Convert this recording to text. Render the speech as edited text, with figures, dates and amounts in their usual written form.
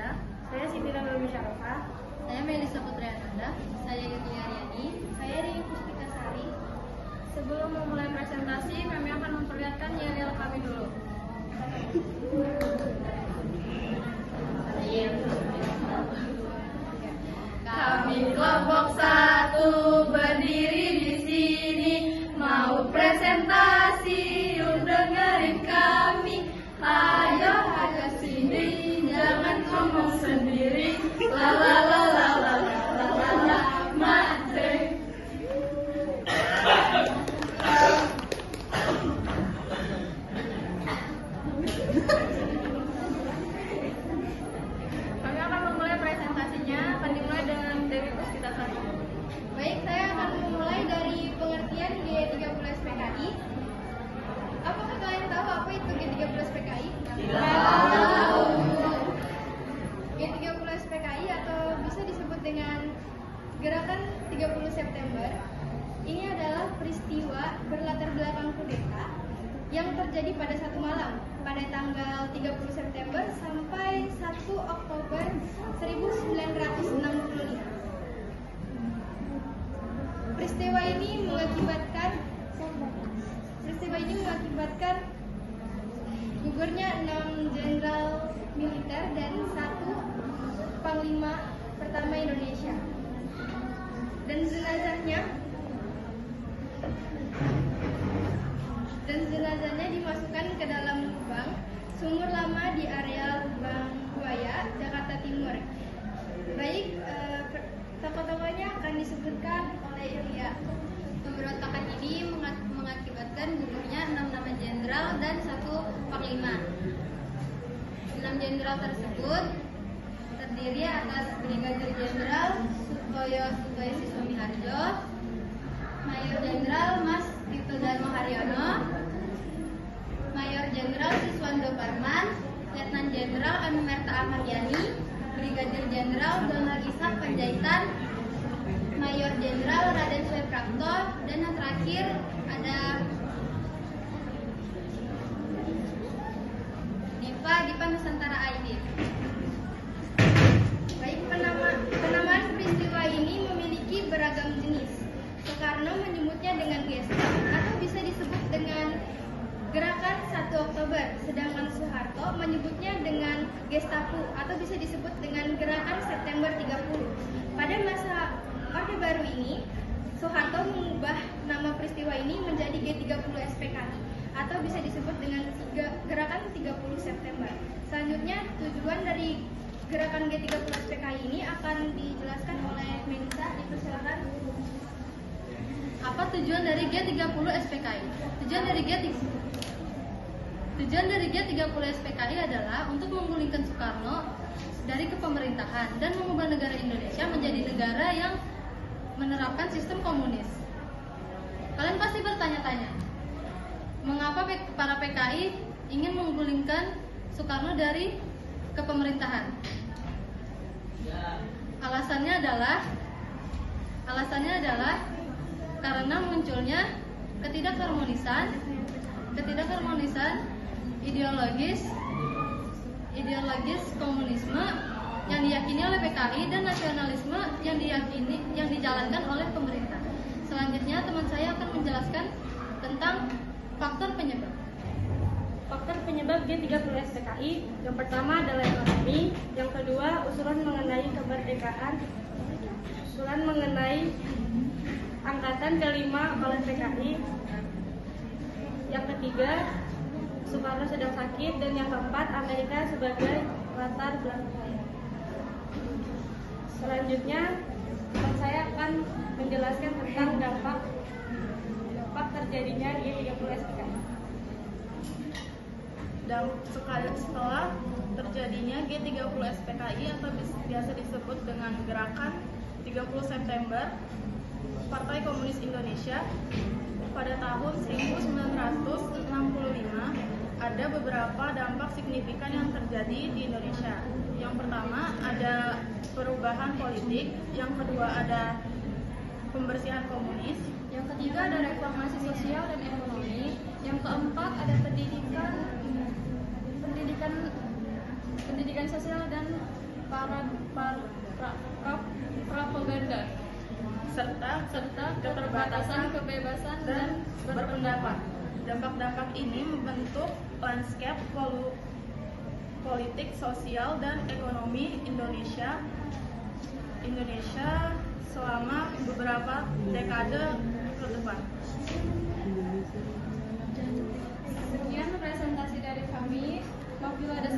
Indonesia. Saya Siti Nurul Musyarofa. Saya Melisa Putriananda. Saya Yuti Aryani. Saya Rini Puspitasari. Sebelum memulai presentasi, kami akan memperlihatkan yel-yel kami dulu. Kami kelompok satu berdiri di sini, mau presentasi, yuk dengerin kami. Ayo ajak sini, jangan ngomong sendiri. La la la la la la la la mate. Kami akan memulai presentasinya, akan dimulai dengan Dewi Puspitasari. Baik, saya akan memulai dari pengertian G30 SPKI. Apakah kalian tahu apa itu G30 SPKI? Tahu. G30 SPKI atau bisa disebut dengan Gerakan 30 September. Ini adalah peristiwa berlatar belakang kudeta yang terjadi pada satu malam pada tanggal 30 September sampai 1 Oktober 1965. Peristiwa ini mengakibatkan gugurnya 6 jenderal militer dan 1 panglima pertama Indonesia. Dan jenazahnya dimasukkan ke dalam lubang sumur lama di area Lubang Buaya, Jakarta Timur. Baik, tokoh-tokohnya akan disebutkan oleh Ilya. Pemberontakan ini mengakibatkan gugurnya 6 nama jenderal dan 1 panglima. 6 jenderal tersebut terdiri atas Brigadir Jenderal Sutoyo Sumiharjo, Mayor Jenderal Mas Tito Dharma Haryono, Mayor Jenderal Siswando Parman, Letnan Jenderal Anumerta Ahmad Yani, Brigadir Jenderal Donald Ishak Panjaitan, Mayor Jenderal Raden Sueprakto, dan yang terakhir ada Dipa Nusantara Aidit. Baik, penamaan peristiwa ini memiliki beragam jenis. Soekarno menyebutnya dengan Gesta atau bisa disebut dengan Gerakan 1 Oktober, sedangkan Soeharto menyebutnya dengan Gestapu atau bisa disebut dengan Gerakan September 30. Pada masa Orde Baru ini, Soeharto mengubah nama peristiwa ini menjadi G30 SPKI atau bisa disebut dengan Gerakan 30 September. Selanjutnya, tujuan dari Gerakan G30 SPKI ini akan dijelaskan oleh Melisa. Dipersilakan. Apa tujuan dari G30 SPKI? Tujuan dari G30 SPKI adalah untuk menggulingkan Soekarno dari kepemerintahan dan mengubah negara Indonesia menjadi negara yang menerapkan sistem komunis. Kalian pasti bertanya-tanya, mengapa para PKI ingin menggulingkan Soekarno dari kepemerintahan? Alasannya adalah karena munculnya ketidakharmonisan ideologis komunisme yang diyakini oleh PKI dan nasionalisme yang dijalankan oleh pemerintah. Selanjutnya teman saya akan menjelaskan tentang faktor penyebab. Faktor penyebab G30 SPKI yang pertama adalah ekonomi, yang kedua usulan mengenai kemerdekaan, usulan mengenai angkatan kelima oleh PKI, yang ketiga Soekarno sedang sakit, dan yang keempat Amerika sebagai latar belakang. Selanjutnya teman saya akan menjelaskan tentang dampak terjadinya G30 SPKI. Setelah terjadinya G30 SPKI atau biasa disebut dengan Gerakan 30 September Partai Komunis Indonesia pada tahun 1965, ada beberapa dampak signifikan yang terjadi di Indonesia. Yang pertama ada perubahan politik, yang kedua ada pembersihan komunis, Yang ketiga ada reformasi sosial dan ekonomi. Yang keempat ada pendidikan sosial dan propaganda, serta keterbatasan kebebasan dan berpendapat. Dampak-dampak ini membentuk lanskap politik, sosial, dan ekonomi Indonesia selama beberapa dekade ke depan. Sekian presentasi dari kami. Apabila ada